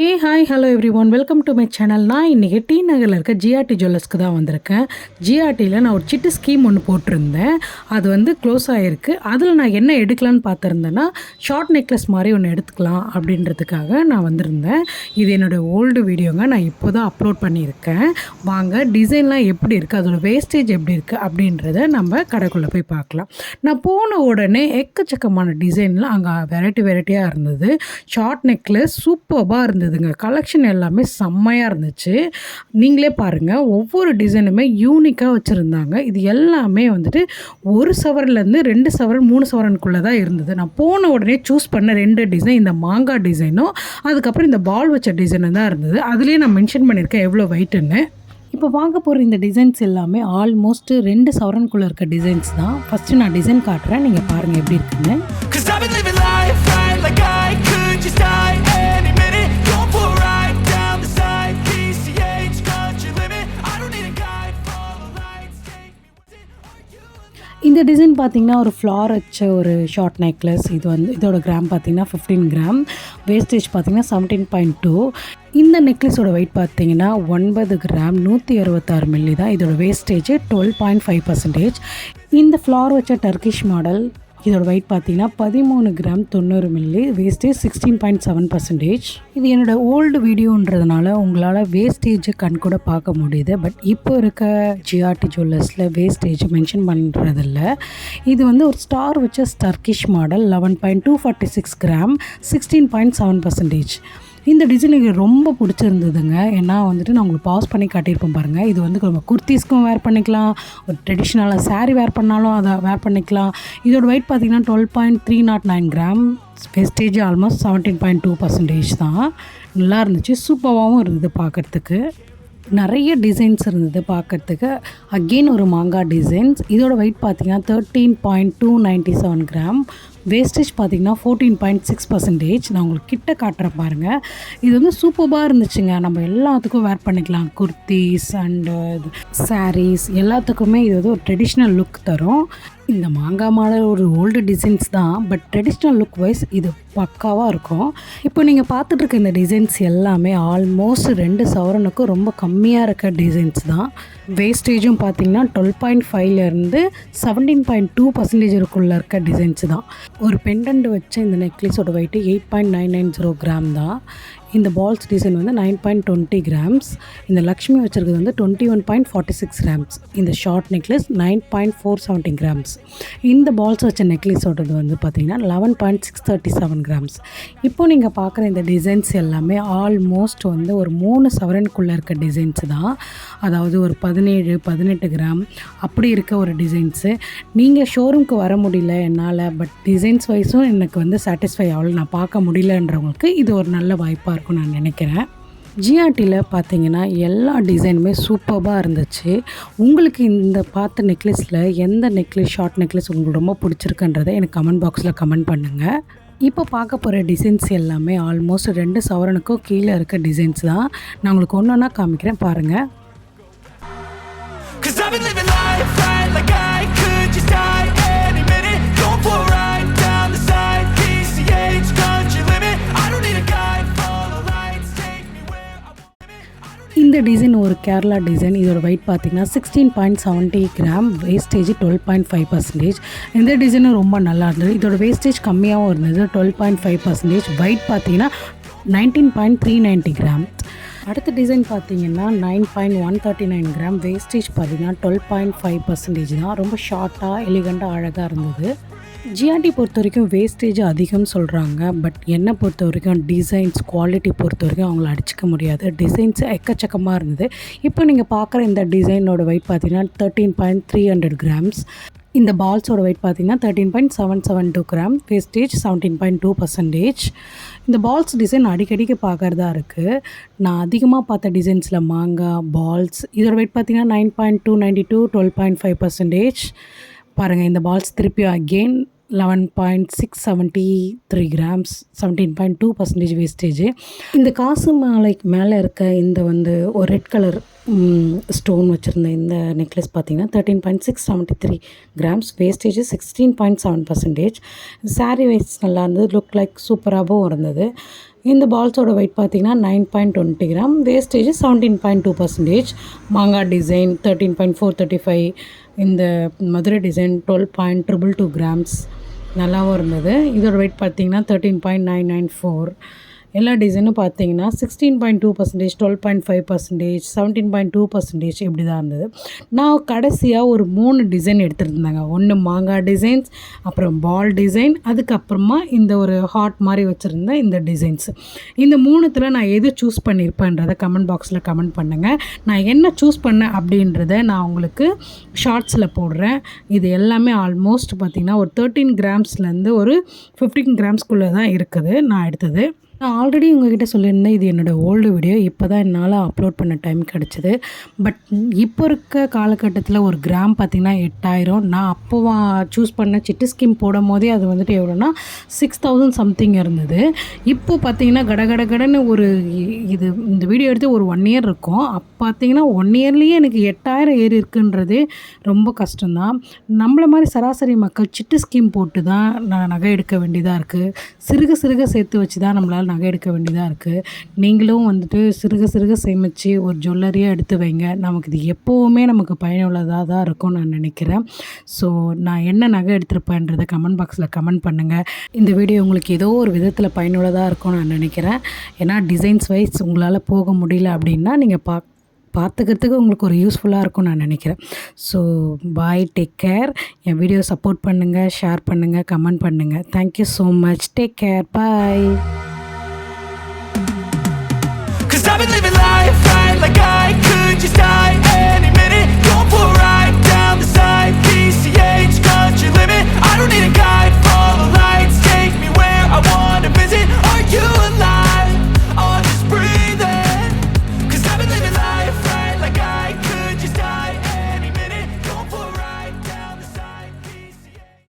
Hi hello every one welcome to my channel. நான் இன்றைக்கி D நகரில் இருக்க ஜிஆர்டி ஜுவல்லர்ஸ்க்கு தான் வந்திருக்கேன். ஜிஆர்டியில் நான் ஒரு சிட்டு ஸ்கீம் ஒன்று போட்டிருந்தேன். அது வந்து க்ளோஸ் ஆகிருக்கு. அதில் நான் என்ன எடுக்கலான்னு பார்த்துருந்தேன்னா, ஷார்ட் நெக்லஸ் மாதிரி ஒன்று எடுத்துக்கலாம் அப்படின்றதுக்காக நான் வந்திருந்தேன். இது என்னோடய ஓல்டு வீடியோங்க. நான் இப்போ தான் அப்லோட் பண்ணியிருக்கேன். வாங்க டிசைன்லாம் எப்படி இருக்குது, அதோடய வேஸ்டேஜ் எப்படி இருக்குது அப்படின்றத நம்ம கடைக்குள்ளே போய் பார்க்கலாம். நான் போன உடனே எக்கச்சக்கமான டிசைன்லாம் அங்கே வெரைட்டியாக இருந்தது. ஷார்ட் நெக்லஸ் சூப்பராக இருந்தது. கலெக்ஷன் எல்லாமே செம்மையாக இருந்துச்சு. நீங்களே பாருங்கள், ஒவ்வொரு டிசைனுமே யூனிக்காக வச்சுருந்தாங்க. இது எல்லாமே வந்துட்டு 1 சவரன்லேருந்து 2 சவரன் 3 சவரனுக்குள்ளே தான் இருந்தது. நான் போன உடனே சூஸ் பண்ண 2 டிசைன் இந்த மாங்காய் டிசைனும் அதுக்கப்புறம் இந்த பால் வச்ச டிசைனும் தான் இருந்தது. அதுலேயே நான் மென்ஷன் பண்ணியிருக்கேன் எவ்வளோ வெயிட்டுன்னு. இப்போ வாங்க போகிற இந்த டிசைன்ஸ் எல்லாமே ஆல்மோஸ்ட் 2 சவரனுக்குள்ளே இருக்க டிசைன்ஸ் தான். ஃபஸ்ட்டு நான் டிசைன் காட்டுறேன், நீங்கள் பாருங்கள் எப்படி இருக்குன்னு. இந்த டிசைன் பார்த்திங்கன்னா ஒரு ஃப்ளார் வச்ச ஒரு ஷார்ட் நெக்லஸ். இது வந்து இதோட கிராம் பார்த்திங்கன்னா 15 கிராம். வேஸ்டேஜ் பார்த்திங்கன்னா 17.2. இந்த நெக்லஸோட வெயிட் பார்த்திங்கன்னா 9 கிராம் 166 மில்லி தான். இதோட வேஸ்டேஜ் 12.5%. இந்த ஃப்ளார் வச்ச டர்க்கிஷ் மாடல் இதோட வெயிட் பார்த்திங்கன்னா 13 கிராம் 90 மில்லி. வேஸ்டேஜ் 16.7%. இது என்னோடய ஓல்டு வீடியோன்றதுனால உங்களால் வேஸ்டேஜ் கண் கூட பார்க்க முடியுது. பட் இப்போ இருக்க ஜிஆர்டி ஜுவல்லர்ஸில் வேஸ்டேஜ் மென்ஷன் பண்ணுறதில்ல. இது வந்து ஒரு ஸ்டார் வச்ச டர்க்கிஷ் மாடல் 11.246 கிராம் 16.7%. இந்த டிசைன் எனக்கு ரொம்ப பிடிச்சிருந்ததுங்க. ஏன்னா வந்துட்டு நான் உங்களுக்கு பாஸ் பண்ணி காட்டியிருப்பேன் பாருங்கள். இது வந்து நம்ம குர்த்திஸ்க்கும் வேர் பண்ணிக்கலாம், ஒரு ட்ரெடிஷ்னலாக சாரீ வேர் பண்ணாலும் அதை வேர் பண்ணிக்கலாம். இதோட வெயிட் பார்த்திங்கன்னா 12.309 கிராம். வேஸ்டேஜ் ஆல்மோஸ்ட் 17.2% தான். நல்லா இருந்துச்சு, சூப்பராகவும் இருந்தது பார்க்குறதுக்கு. நிறைய டிசைன்ஸ் இருந்தது பார்க்குறதுக்கு. அகெயின் ஒரு மாங்காய் டிசைன்ஸ். இதோட வெயிட் பார்த்திங்கன்னா 13.297 கிராம். வேஸ்டேஜ் பார்த்திங்கன்னா 14.6%. நான் உங்களுக்கு கிட்ட காட்டுறேன் பாருங்கள். இது வந்து சூப்பராக இருந்துச்சுங்க. நம்ம எல்லாத்துக்கும் வேர் பண்ணிக்கலாம். குர்த்திஸ் அண்டு சாரீஸ் எல்லாத்துக்குமே இது வந்து ஒரு ட்ரெடிஷ்னல் லுக் தரும். இந்த மாங்காய் மாடல் ஒரு ஓல்டு டிசைன்ஸ் தான், பட் ட்ரெடிஷ்னல் லுக் வைஸ் இது பக்காவாக இருக்கும். இப்போ நீங்கள் பார்த்துட்டு இருக்க இந்த டிசைன்ஸ் எல்லாமே ஆல்மோஸ்ட் 2 சவரனுக்கும் ரொம்ப கம்மியாக இருக்க டிசைன்ஸ் தான். வேஸ்டேஜும் பார்த்திங்கன்னா 12.5லேருந்து 17.2% இருக்க டிசைன்ஸ் தான். ஒரு பெண்டன்ட் வச்ச இந்த நெக்லஸோட வெயிட்டு 8.990 கிராம் தான். இந்த பால்ஸ் டிசைன் வந்து 9.20 கிராம்ஸ். இந்த லக்ஷ்மி வச்சுருக்கிறது வந்து 21.46 கிராம்ஸ். இந்த ஷார்ட் நெக்லஸ் 9.470 கிராம்ஸ். இந்த பால்ஸ் வச்ச நெக்லஸோடது வந்து பார்த்திங்கன்னா 11.637 கிராம்ஸ். இப்போ நீங்கள் பார்க்குற இந்த டிசைன்ஸ் எல்லாமே ஆல்மோஸ்ட் வந்து ஒரு 3 சவரனுக்குள்ளே இருக்க டிசைன்ஸ் தான். அதாவது ஒரு 17-18 கிராம் அப்படி இருக்க ஒரு டிசைன்ஸு. நீங்கள் ஷோரூம்க்கு வர முடியல என்னால், பட் டிசைன்ஸ் வைஸும் எனக்கு வந்து சாட்டிஸ்ஃபை ஆகல, நான் பார்க்க முடியலன்றவங்களுக்கு இது ஒரு நல்ல வாய்ப்பாக இருக்கும் நான் நினைக்கிறேன். ஜிஆர்டியில் பார்த்தீங்கன்னா எல்லா டிசைனுமே சூப்பராக இருந்துச்சு. உங்களுக்கு இந்த பார்த்த நெக்லஸில் எந்த நெக்லஸ் ஷார்ட் நெக்லஸ் உங்களுக்கு ரொம்ப பிடிச்சிருக்குன்றதை எனக்கு கமெண்ட் பாக்ஸில் கமெண்ட் பண்ணுங்கள். இப்போ பார்க்க போகிற டிசைன்ஸ் எல்லாமே ஆல்மோஸ்ட் 2 சவரனுக்கும் கீழே இருக்க டிசைன்ஸ் தான். நான் உங்களுக்கு ஒன்று ஒன்றா காமிக்கிறேன் பாருங்கள். இந்த டிசைன் ஒரு கேரளா டிசைன். இதோட வெயிட் பார்த்திங்கன்னா 16.70 கிராம். வேஸ்டேஜ் 12.5%. இந்த டிசைனும் ரொம்ப நல்லா இருந்தது. இதோட வேஸ்டேஜ் கம்மியாகவும் இருந்தது, 12.5%. வெயிட் பார்த்திங்கன்னா 19.390 கிராம். அடுத்த டிசைன் பார்த்திங்கன்னா 9.139 கிராம். வேஸ்டேஜ் பார்த்திங்கன்னா 12.5% தான். ரொம்ப ஷார்ட்டாக எலிகண்ட்டாக அழகாக இருந்தது. ஜிஆர்டி பொறுத்த வரைக்கும் வேஸ்டேஜ் அதிகம்னு சொல்கிறாங்க, பட் என்னை பொறுத்த வரைக்கும் டிசைன்ஸ் குவாலிட்டி பொறுத்த வரைக்கும் அவங்கள அடிச்சிக்க முடியாது. டிசைன்ஸ் எக்கச்சக்கமாக இருந்தது. இப்போ நீங்கள் பார்க்குற இந்த டிசைனோட வெயிட் பார்த்திங்கன்னா 13.300 கிராம்ஸ். இந்த பால்ஸோட வெயிட் பார்த்திங்கன்னா 13.772 கிராம். வேஸ்டேஜ் 17.2%. இந்த பால்ஸ் டிசைன் அடிக்கடிக்கு பார்க்குறதா இருக்குது. நான் அதிகமாக பார்த்த டிசைன்ஸில் மாங்காய் பால்ஸ் இதோட வெயிட் பார்த்திங்கன்னா 9.292 12.5%. பாருங்கள், இந்த பால்ஸ் திருப்பி அகெயின் 11.673 கிராம்ஸ் 17.2% வேஸ்டேஜ். இந்த காசு மாலைக்கு மேலே இருக்க இந்த வந்து ஒரு ரெட் கலர் ஸ்டோன் வச்சுருந்த இந்த நெக்லஸ் பார்த்திங்கன்னா 13.673 கிராம்ஸ். வேஸ்டேஜ் 16.7%. சாரீ வைஸ் நல்லா இருந்தது, லுக் லைக் சூப்பராகவும் இருந்தது. இந்த பால்ஸோட வெயிட் பார்த்தீங்கன்னா 9.20 கிராம், வேஸ்டேஜ் 17.2%. மாங்காய் டிசைன் 13.435, இந்த மதுரை டிசைன் 12.222 கிராம்ஸ், நல்லாவும் இருந்தது. இதோட வெயிட் பார்த்தீங்கன்னா 13.994. எல்லா டிசைனும் பார்த்தீங்கன்னா 16.2%, 12.5%, 17.2% இப்படி தான் இருந்தது. நான் கடைசியாக ஒரு 3 டிசைன் எடுத்துருந்தாங்க. ஒன்று மாங்காய் டிசைன்ஸ், அப்புறம் பால் டிசைன், அதுக்கப்புறமா இந்த ஒரு ஹார்ட் மாதிரி வச்சுருந்தேன் இந்த டிசைன்ஸ். இந்த 3த்தில் நான் எது சூஸ் பண்ணியிருப்பேன்றதை கமெண்ட் பாக்ஸில் கமெண்ட் பண்ணுங்கள். நான் என்ன சூஸ் பண்ணேன் அப்படின்றத நான் உங்களுக்கு ஷார்ட்ஸில் போடுறேன். இது எல்லாமே ஆல்மோஸ்ட் பார்த்திங்கன்னா ஒரு 13 கிராம்ஸ்லேருந்து ஒரு 15 கிராம்ஸ்குள்ளே தான் இருக்குது நான் எடுத்தது. நான் ஆல்ரெடி உங்ககிட்ட சொல்லியிருந்தேன், இது என்னோடய ஓல்டு வீடியோ. இப்போ தான் என்னால் அப்லோட் பண்ண டைம் கிடச்சிது. பட் இப்போ இருக்க காலகட்டத்தில் ஒரு கிராம் பார்த்திங்கன்னா 8000. நான் அப்போ சூஸ் பண்ண சிட்டு ஸ்கீம் போடும் போதே அது வந்துட்டு எவ்வளோனா 6000 சம்திங் இருந்தது. இப்போது பார்த்திங்கன்னா கடன்னு ஒரு இது இந்த வீடியோ எடுத்து ஒரு 1 இயர் இருக்கும். அப்போ பார்த்திங்கன்னா 1 இயர்லேயே எனக்கு 8000 ஏறி இருக்குன்றதே ரொம்ப கஷ்டம்தான். நம்மள மாதிரி சராசரி மக்கள் சிட்டு ஸ்கீம் போட்டு தான் நான் நகை எடுக்க வேண்டியதாக இருக்குது. சிறுக சேர்த்து வச்சு தான் நம்மளால் நகை எடுக்க வேண்டியதாக இருக்குது. நீங்களும் வந்துட்டு சிறுக சேமித்து ஒரு ஜுவல்லரியாக எடுத்து வைங்க. நமக்கு இது எப்போவுமே நமக்கு பயனுள்ளதாக தான் இருக்கும்னு நான் நினைக்கிறேன். ஸோ நான் என்ன நகை எடுத்திருப்பேன்றதை கமெண்ட் பாக்ஸில் கமெண்ட் பண்ணுங்கள். இந்த வீடியோ உங்களுக்கு ஏதோ ஒரு விதத்தில் பயனுள்ளதாக இருக்கும்னு நான் நினைக்கிறேன். ஏன்னா டிசைன்ஸ் வைஸ் உங்களால் போக முடியல அப்படின்னா நீங்கள் பார்த்துக்கிறதுக்கு உங்களுக்கு ஒரு யூஸ்ஃபுல்லாக இருக்கும்னு நான் நினைக்கிறேன். So bye, take care. என் வீடியோ சப்போர்ட் பண்ணுங்கள், ஷேர் பண்ணுங்கள், கமெண்ட் பண்ணுங்கள். Thank you so much. Take care. Bye. I've been living life right like I could just die